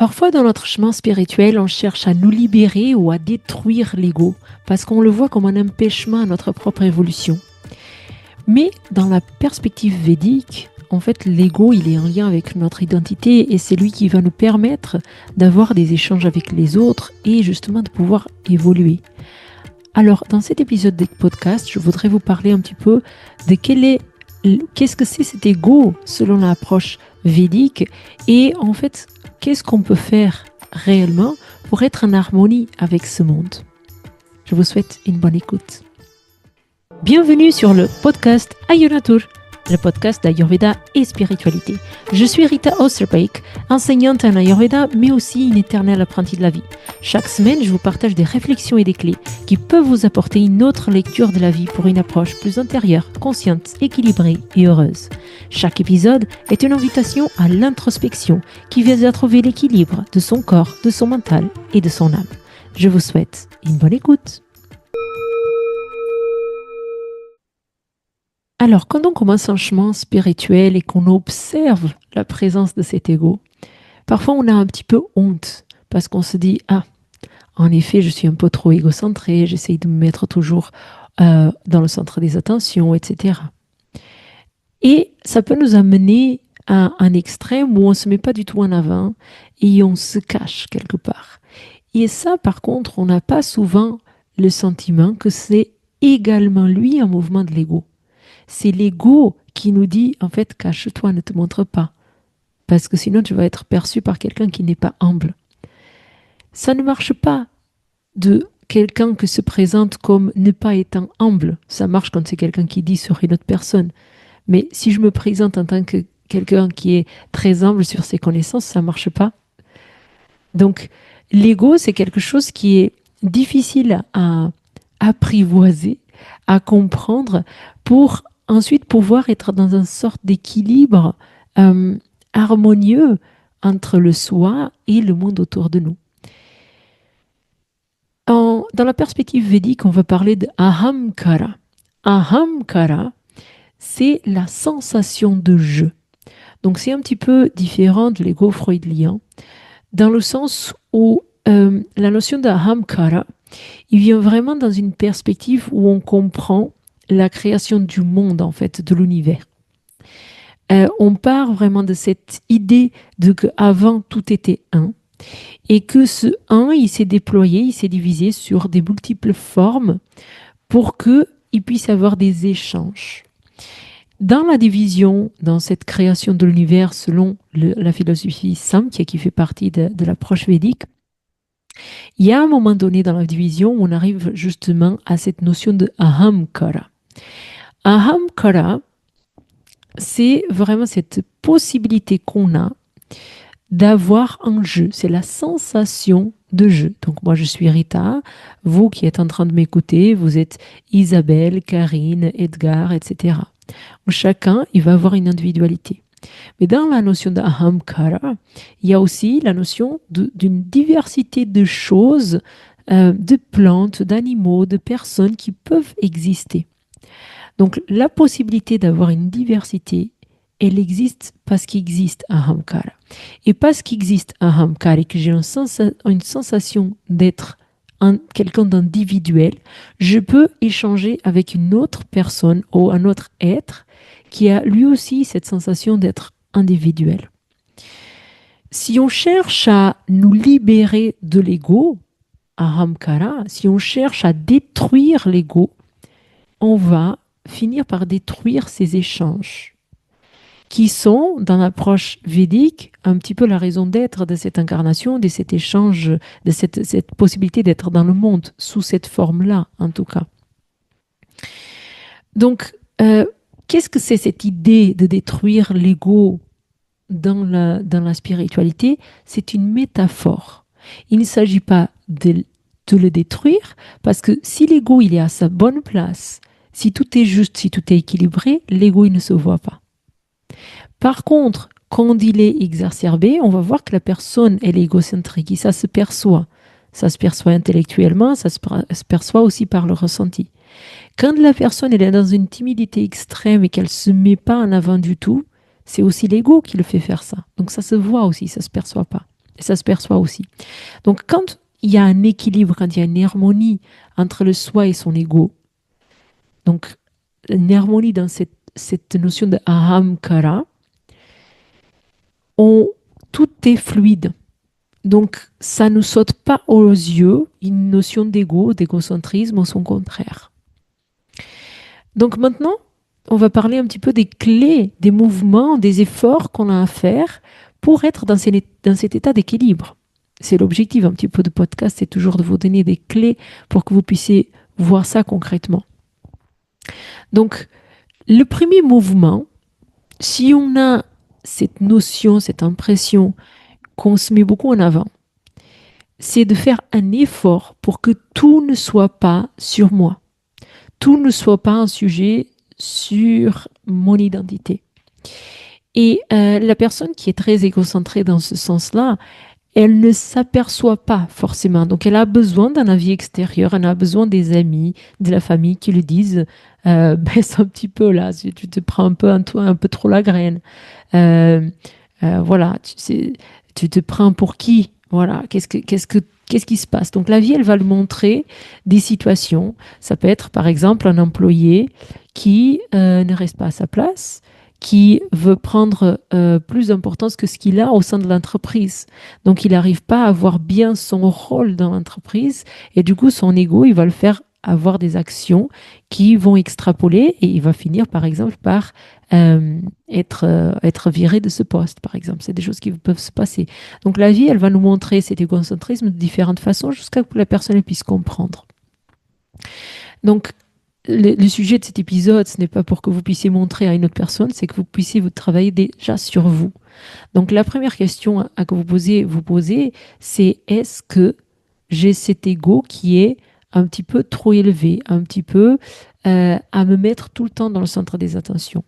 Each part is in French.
Parfois, dans notre chemin spirituel, on cherche à nous libérer ou à détruire l'ego, parce qu'on le voit comme un empêchement à notre propre évolution. Mais dans la perspective védique, en fait, l'ego, il est en lien avec notre identité et c'est lui qui va nous permettre d'avoir des échanges avec les autres et justement de pouvoir évoluer. Alors, dans cet épisode de podcast, je voudrais vous parler un petit peu de qu'est-ce que c'est cet ego selon l'approche védique et en fait, qu'est-ce qu'on peut faire réellement pour être en harmonie avec ce monde. Je vous souhaite une bonne écoute. Bienvenue sur le podcast Ayurnatur, le podcast d'Ayurveda et spiritualité. Je suis Rita Osterbeek, enseignante en Ayurveda, mais aussi une éternelle apprentie de la vie. Chaque semaine, je vous partage des réflexions et des clés qui peuvent vous apporter une autre lecture de la vie pour une approche plus intérieure, consciente, équilibrée et heureuse. Chaque épisode est une invitation à l'introspection qui vise à trouver l'équilibre de son corps, de son mental et de son âme. Je vous souhaite une bonne écoute. Alors, quand on commence un chemin spirituel et qu'on observe la présence de cet ego, parfois on a un petit peu honte parce qu'on se dit « Ah, en effet, je suis un peu trop égocentré, j'essaye de me mettre toujours dans le centre des attentions, etc. » Et ça peut nous amener à un extrême où on ne se met pas du tout en avant et on se cache quelque part. Et ça, par contre, on n'a pas souvent le sentiment que c'est également lui un mouvement de l'ego. C'est l'ego qui nous dit, en fait, cache-toi, ne te montre pas. Parce que sinon, tu vas être perçu par quelqu'un qui n'est pas humble. Ça ne marche pas de quelqu'un qui se présente comme ne pas étant humble. Ça marche quand c'est quelqu'un qui dit sur une autre personne. Mais si je me présente en tant que quelqu'un qui est très humble sur ses connaissances, ça ne marche pas. Donc, l'ego, c'est quelque chose qui est difficile à apprivoiser, à comprendre pour ensuite pouvoir être dans une sorte d'équilibre harmonieux entre le soi et le monde autour de nous. Dans la perspective védique, on va parler de ahamkara. Ahamkara, c'est la sensation de je. Donc c'est un petit peu différent de l'ego freudlien, dans le sens où la notion d'ahamkara, il vient vraiment dans une perspective où on comprend la création du monde, en fait, de l'univers. On part vraiment de cette idée de qu'avant, tout était un, et que ce un, il s'est déployé, il s'est divisé sur des multiples formes pour qu'il puisse avoir des échanges. Dans la division, dans cette création de l'univers, selon la philosophie Samkhya, qui fait partie de l'approche védique, il y a un moment donné dans la division où on arrive justement à cette notion de ahamkara. Ahamkara, c'est vraiment cette possibilité qu'on a d'avoir un jeu. C'est la sensation de jeu. Donc moi, je suis Rita. Vous qui êtes en train de m'écouter, vous êtes Isabelle, Karine, Edgar, etc. Chacun, il va avoir une individualité. Mais dans la notion d'ahamkara, il y a aussi la notion d'une diversité de choses, de plantes, d'animaux, de personnes qui peuvent exister. Donc la possibilité d'avoir une diversité, elle existe parce qu'il existe ahamkara. Et parce qu'il existe ahamkara et que j'ai une sensation d'être quelqu'un d'individuel, je peux échanger avec une autre personne ou un autre être qui a lui aussi cette sensation d'être individuel. Si on cherche à nous libérer de l'ego, ahamkara, si on cherche à détruire l'ego, on va finir par détruire ces échanges qui sont, dans l'approche védique, un petit peu la raison d'être de cette incarnation, de cet échange, de cette possibilité d'être dans le monde, sous cette forme-là, en tout cas. Donc, qu'est-ce que c'est cette idée de détruire l'ego dans la spiritualité? C'est une métaphore. Il ne s'agit pas de le détruire, parce que si l'ego il est à sa bonne place, si tout est juste, si tout est équilibré, l'ego il ne se voit pas. Par contre, quand il est exacerbé, on va voir que la personne elle est égocentrique et ça se perçoit. Ça se perçoit intellectuellement, ça se perçoit aussi par le ressenti. Quand la personne elle est dans une timidité extrême et qu'elle ne se met pas en avant du tout, c'est aussi l'ego qui le fait faire ça. Donc ça se voit aussi, ça ne se perçoit pas. Et ça se perçoit aussi. Donc, quand il y a un équilibre, quand il y a une harmonie entre le soi et son ego, donc une harmonie dans cette notion de ahamkara, tout est fluide. Donc, ça ne saute pas aux yeux une notion d'ego, d'égocentrisme ou son contraire. Donc maintenant, on va parler un petit peu des clés, des mouvements, des efforts qu'on a à faire pour être dans cet état d'équilibre. C'est l'objectif un petit peu de podcast, c'est toujours de vous donner des clés pour que vous puissiez voir ça concrètement. Donc, le premier mouvement, si on a cette notion, cette impression qu'on se met beaucoup en avant, c'est de faire un effort pour que tout ne soit pas sur moi. Tout ne soit pas un sujet sur mon identité. Et la personne qui est très égocentrée dans ce sens-là, elle ne s'aperçoit pas forcément. Donc, elle a besoin d'un avis extérieur, elle a besoin des amis, de la famille qui lui disent baisse un petit peu là, tu te prends un peu trop la graine. Voilà, tu te prends pour qui? Voilà, qu'est-ce qui se passe? Donc, la vie, elle va lui montrer des situations. Ça peut être, par exemple, un employé qui ne reste pas à sa place, qui veut prendre plus d'importance que ce qu'il a au sein de l'entreprise. Donc, il n'arrive pas à voir bien son rôle dans l'entreprise et du coup, son ego, il va le faire avoir des actions qui vont extrapoler et il va finir, par exemple, par être viré de ce poste, par exemple. C'est des choses qui peuvent se passer. Donc, la vie, elle va nous montrer cet égocentrisme de différentes façons jusqu'à ce que la personne puisse comprendre. Donc, le sujet de cet épisode, ce n'est pas pour que vous puissiez montrer à une autre personne, c'est que vous puissiez vous travailler déjà sur vous. Donc, la première question à que vous posez, c'est est-ce que j'ai cet ego qui est un petit peu trop élevé, un petit peu à me mettre tout le temps dans le centre des attentions?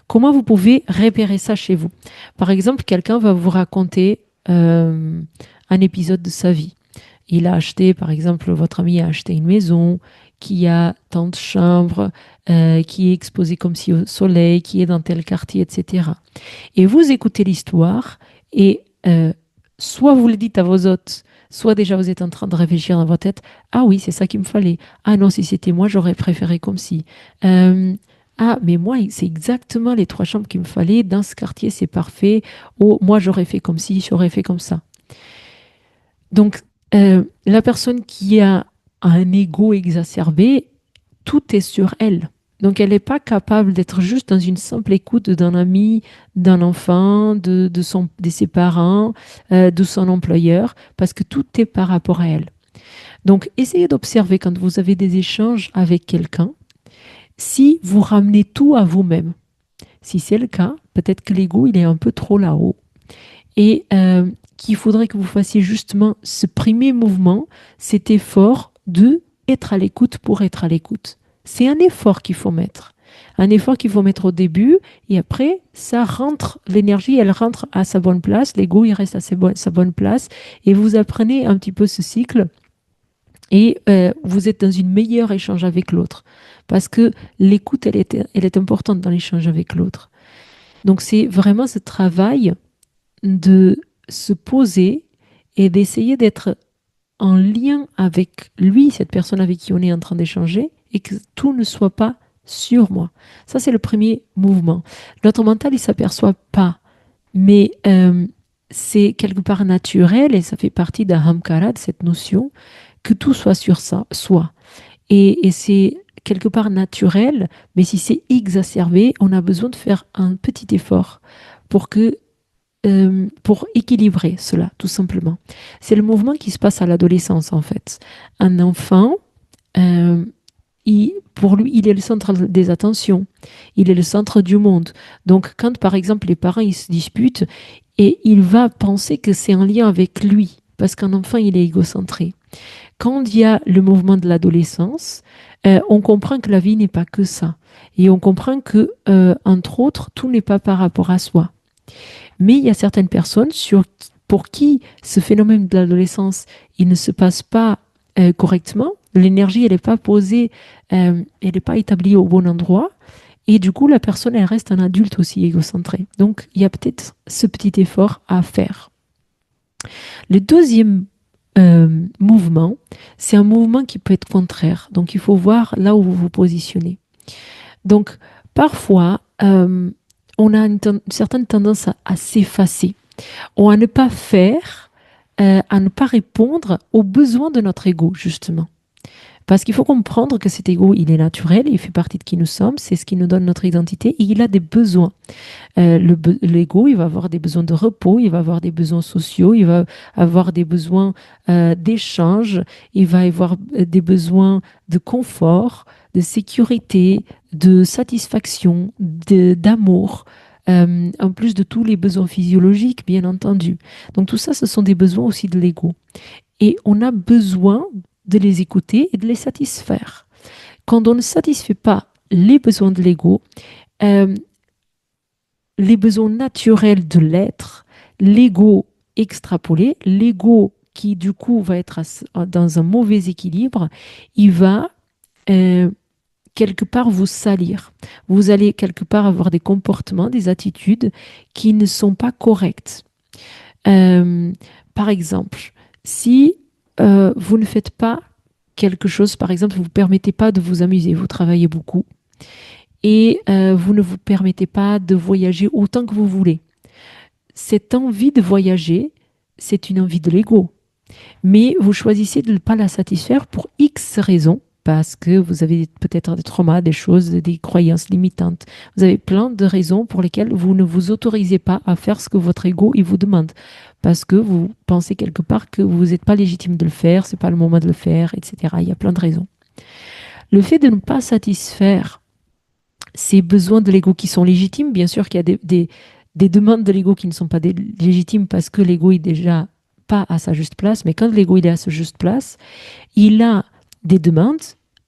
Comment vous pouvez repérer ça chez vous? Par exemple, quelqu'un va vous raconter un épisode de sa vie. Il a acheté, par exemple, votre ami a acheté une maison qui a tant de chambres, qui est exposée comme si au soleil, qui est dans tel quartier, etc. Et vous écoutez l'histoire et soit vous le dites à vos hôtes, soit déjà vous êtes en train de réfléchir dans votre tête, ah oui, c'est ça qu'il me fallait. Ah non, si c'était moi, j'aurais préféré comme si. Ah, mais moi, c'est exactement les 3 chambres qu'il me fallait. Dans ce quartier, c'est parfait. Oh, moi, j'aurais fait comme si, j'aurais fait comme ça. Donc, la personne qui a un ego exacerbé, tout est sur elle. Donc, elle n'est pas capable d'être juste dans une simple écoute d'un ami, d'un enfant, de ses parents, de son employeur, parce que tout est par rapport à elle. Donc, essayez d'observer quand vous avez des échanges avec quelqu'un, si vous ramenez tout à vous-même. Si c'est le cas, peut-être que l'ego, il est un peu trop là-haut. Et qu'il faudrait que vous fassiez justement ce premier mouvement, cet effort de être à l'écoute pour être à l'écoute. C'est un effort qu'il faut mettre. Un effort qu'il faut mettre au début et après, ça rentre, l'énergie, elle rentre à sa bonne place, l'ego, il reste à sa bonne place et vous apprenez un petit peu ce cycle et vous êtes dans une meilleure échange avec l'autre parce que l'écoute, elle est importante dans l'échange avec l'autre. Donc, c'est vraiment ce travail de se poser et d'essayer d'être en lien avec lui, cette personne avec qui on est en train d'échanger, et que tout ne soit pas sur moi. Ça, c'est le premier mouvement. Notre mental, il ne s'aperçoit pas, mais c'est quelque part naturel et ça fait partie d'Ahamkara, de cette notion, que tout soit sur ça, soi. Et c'est quelque part naturel, mais si c'est exacerbé, on a besoin de faire un petit effort pour équilibrer cela, tout simplement. C'est le mouvement qui se passe à l'adolescence, en fait. Un enfant, pour lui, il est le centre des attentions. Il est le centre du monde. Donc, quand, par exemple, les parents ils se disputent, et il va penser que c'est en lien avec lui, parce qu'un enfant, il est égocentré. Quand il y a le mouvement de l'adolescence, on comprend que la vie n'est pas que ça. Et on comprend que, entre autres, tout n'est pas par rapport à soi. Mais il y a certaines personnes pour qui ce phénomène de l'adolescence, il ne se passe pas correctement. L'énergie, elle n'est pas posée, elle n'est pas établie au bon endroit. Et du coup, la personne, elle reste un adulte aussi égocentré. Donc, il y a peut-être ce petit effort à faire. Le deuxième mouvement, c'est un mouvement qui peut être contraire. Donc, il faut voir là où vous vous positionnez. Donc, parfois, on a une certaine tendance à s'effacer ou à ne pas faire, à ne pas répondre aux besoins de notre ego, justement. Parce qu'il faut comprendre que cet ego, il est naturel, il fait partie de qui nous sommes, c'est ce qui nous donne notre identité et il a des besoins. L'ego, il va avoir des besoins de repos, il va avoir des besoins sociaux, il va avoir des besoins d'échange, il va avoir des besoins de confort, de sécurité, de satisfaction, d'amour. En plus de tous les besoins physiologiques, bien entendu. Donc tout ça, ce sont des besoins aussi de l'ego. Et on a besoin de les écouter et de les satisfaire. Quand on ne satisfait pas les besoins de l'ego, euh, les besoins naturels de l'être, l'ego extrapolé, l'ego qui du coup va être dans un mauvais équilibre, il va quelque part vous salir. Vous allez quelque part avoir des comportements, des attitudes qui ne sont pas correctes. Euh, Par exemple, si vous ne faites pas quelque chose, par exemple, vous ne vous permettez pas de vous amuser, vous travaillez beaucoup et vous ne vous permettez pas de voyager autant que vous voulez. Cette envie de voyager, c'est une envie de l'ego, mais vous choisissez de ne pas la satisfaire pour X raisons, parce que vous avez peut-être des traumas, des choses, des croyances limitantes. Vous avez plein de raisons pour lesquelles vous ne vous autorisez pas à faire ce que votre ego il vous demande, parce que vous pensez quelque part que vous n'êtes pas légitime de le faire, c'est pas le moment de le faire, etc. Il y a plein de raisons. Le fait de ne pas satisfaire ces besoins de l'ego qui sont légitimes, bien sûr qu'il y a des demandes de l'ego qui ne sont pas légitimes parce que l'ego est déjà pas à sa juste place, mais quand l'ego il est à sa juste place, il a des demandes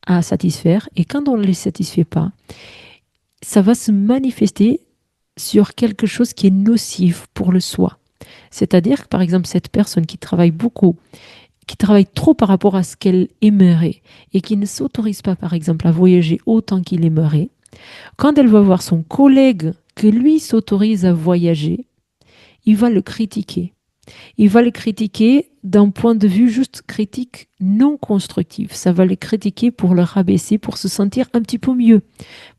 à satisfaire et quand on ne les satisfait pas, ça va se manifester sur quelque chose qui est nocif pour le soi. C'est-à-dire que par exemple cette personne qui travaille beaucoup, qui travaille trop par rapport à ce qu'elle aimerait et qui ne s'autorise pas par exemple à voyager autant qu'il aimerait, quand elle va voir son collègue que lui s'autorise à voyager, il va le critiquer. Il va le critiquer d'un point de vue juste critique non constructif. Ça va le critiquer pour le rabaisser, pour se sentir un petit peu mieux,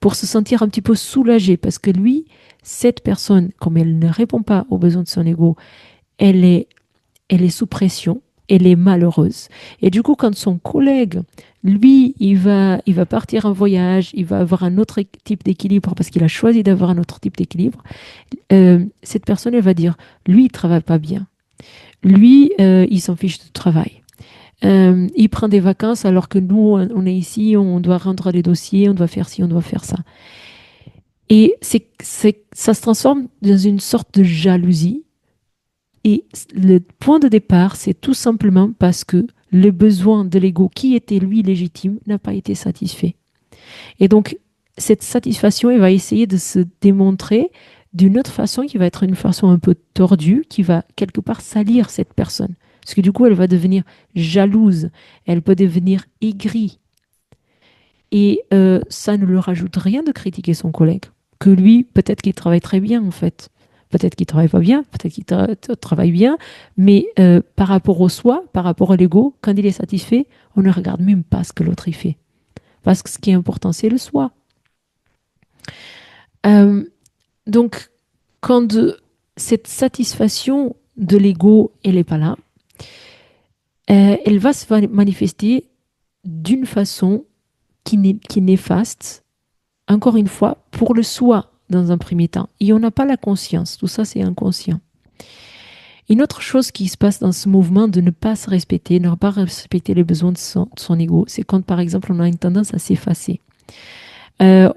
pour se sentir un petit peu soulagé. Parce que lui, cette personne, comme elle ne répond pas aux besoins de son ego, elle est elle est sous pression, elle est malheureuse. Et du coup, quand son collègue, lui, il va partir en voyage, il va avoir un autre type d'équilibre parce qu'il a choisi d'avoir un autre type d'équilibre, cette personne, elle va dire, lui, il travaille pas bien. Lui, il s'en fiche du travail. Il prend des vacances alors que nous, on est ici, on doit rendre les dossiers, on doit faire ci, on doit faire ça. Et ça se transforme dans une sorte de jalousie. Et le point de départ, c'est tout simplement parce que le besoin de l'ego, qui était lui légitime, n'a pas été satisfait. Et donc, cette satisfaction, elle va essayer de se démontrer d'une autre façon, qui va être une façon un peu tordue, qui va quelque part salir cette personne. Parce que du coup, elle va devenir jalouse, elle peut devenir aigrie. Et ça ne lui rajoute rien de critiquer son collègue. Que lui, peut-être qu'il travaille très bien, en fait. Peut-être qu'il travaille pas bien, peut-être qu'il travaille bien, mais par rapport au soi, par rapport à l'ego, quand il est satisfait, on ne regarde même pas ce que l'autre y fait. Parce que ce qui est important, c'est le soi. Euh, donc, quand cette satisfaction de l'ego, elle n'est pas là, elle va se manifester d'une façon qui est néfaste, encore une fois, pour le soi dans un premier temps. Et on n'a pas la conscience, tout ça c'est inconscient. Une autre chose qui se passe dans ce mouvement de ne pas se respecter, ne pas respecter les besoins de son ego, c'est quand par exemple on a une tendance à s'effacer. Euh,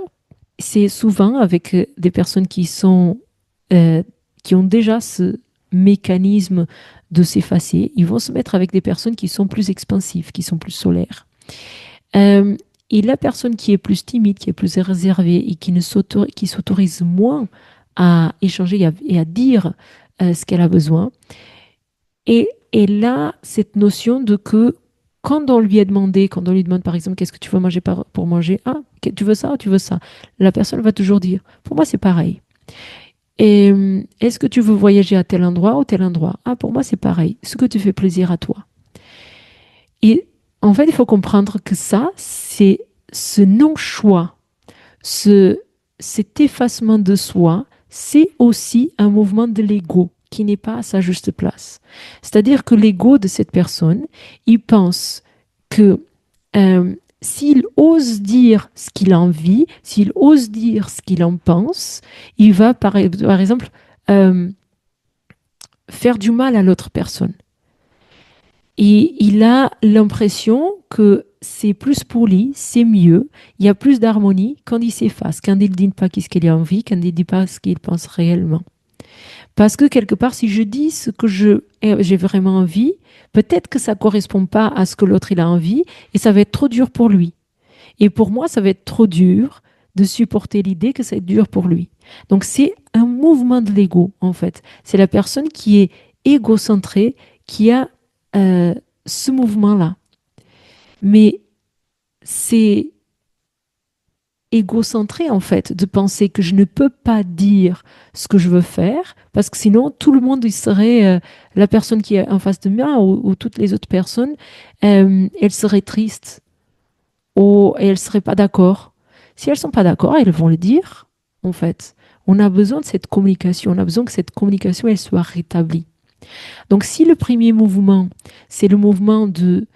c'est souvent avec des personnes qui ont déjà ce mécanisme de s'effacer. Ils vont se mettre avec des personnes qui sont plus expansives, qui sont plus solaires. Euh, et la personne qui est plus timide, qui est plus réservée et qui s'autorise moins à échanger et à dire ce qu'elle a besoin, et elle a cette notion de que quand on lui a demandé, quand on lui demande par exemple qu'est-ce que tu veux manger pour manger, ah, tu veux ça ou tu veux ça, la personne va toujours dire, pour moi c'est pareil. Et est-ce que tu veux voyager à tel endroit ou tel endroit? Ah, pour moi, c'est pareil. Ce que te fait plaisir à toi. Et en fait, il faut comprendre que ça, c'est ce non-choix, ce, cet effacement de soi, c'est aussi un mouvement de l'ego qui n'est pas à sa juste place. C'est-à-dire que l'ego de cette personne, il pense que s'il ose dire ce qu'il a envie, s'il ose dire ce qu'il en pense, il va, par exemple, euh, faire du mal à l'autre personne. Et il a l'impression que c'est plus poli, c'est mieux, il y a plus d'harmonie quand il s'efface, quand il ne dit pas ce qu'il a envie, quand il ne dit pas ce qu'il pense réellement. Parce que quelque part, si je dis ce que j'ai vraiment envie, peut-être que ça ne correspond pas à ce que l'autre il a envie et ça va être trop dur pour lui. Et pour moi, ça va être trop dur de supporter l'idée que ça va être dur pour lui. Donc c'est un mouvement de l'ego, en fait. C'est la personne qui est égocentrée, qui a euh, ce mouvement-là. Mais c'est égocentré, en fait, de penser que je ne peux pas dire ce que je veux faire, parce que sinon, tout le monde, il serait, la personne qui est en face de moi ou toutes les autres personnes, elles seraient tristes ou elles ne seraient pas d'accord. Si elles ne sont pas d'accord, elles vont le dire, en fait. On a besoin de cette communication, on a besoin que cette communication, elle soit rétablie. Donc, si le premier mouvement, c'est le mouvement de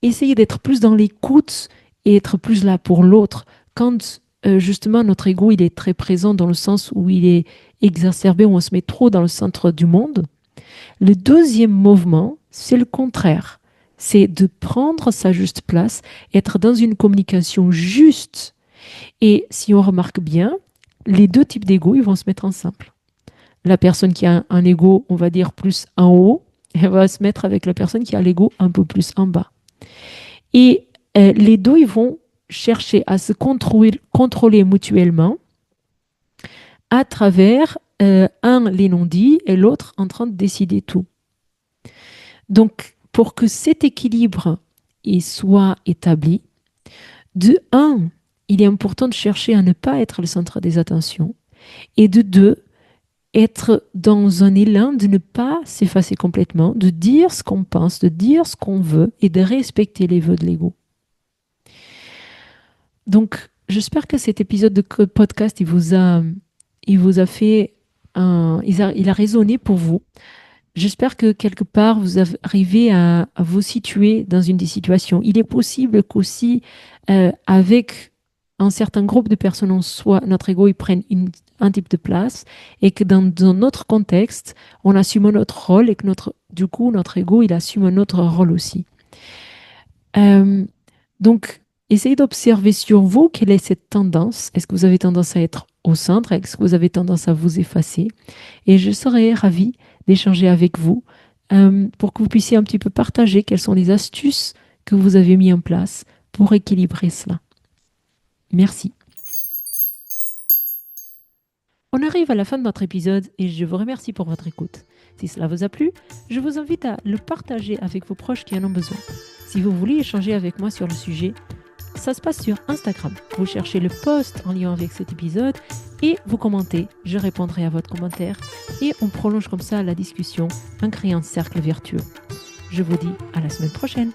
essayer d'être plus dans l'écoute et être plus là pour l'autre, quand justement notre ego, il est très présent dans le sens où il est exacerbé, où on se met trop dans le centre du monde, le deuxième mouvement, c'est le contraire. C'est de prendre sa juste place, être dans une communication juste. Et si on remarque bien, les deux types d'ego, ils vont se mettre ensemble. La personne qui a un ego, on va dire, plus en haut, elle va se mettre avec la personne qui a l'ego un peu plus en bas. Et les deux, ils vont chercher à se contrôler mutuellement à travers, un, les non-dits et l'autre en train de décider tout. Donc, pour que cet équilibre il soit établi, de un, il est important de chercher à ne pas être le centre des attentions, et de deux, être dans un élan de ne pas s'effacer complètement, de dire ce qu'on pense, de dire ce qu'on veut et de respecter les vœux de l'ego. Donc, j'espère que cet épisode de podcast, il vous a fait il a résonné pour vous. J'espère que quelque part, vous arrivez à vous situer dans une des situations. Il est possible qu'aussi, avec un certain groupe de personnes en soi, notre ego, il prenne un type de place et que dans notre contexte, on assume notre rôle et que du coup, notre ego, il assume un autre rôle aussi. Euh, donc, essayez d'observer sur vous quelle est cette tendance. Est-ce que vous avez tendance à être au centre? Est-ce que vous avez tendance à vous effacer? Et je serais ravie d'échanger avec vous pour que vous puissiez un petit peu partager quelles sont les astuces que vous avez mis en place pour équilibrer cela. Merci. On arrive à la fin de notre épisode et je vous remercie pour votre écoute. Si cela vous a plu, je vous invite à le partager avec vos proches qui en ont besoin. Si vous voulez échanger avec moi sur le sujet, ça se passe sur Instagram. Vous cherchez le post en lien avec cet épisode et vous commentez. Je répondrai à votre commentaire et on prolonge comme ça la discussion en créant un cercle vertueux. Je vous dis à la semaine prochaine.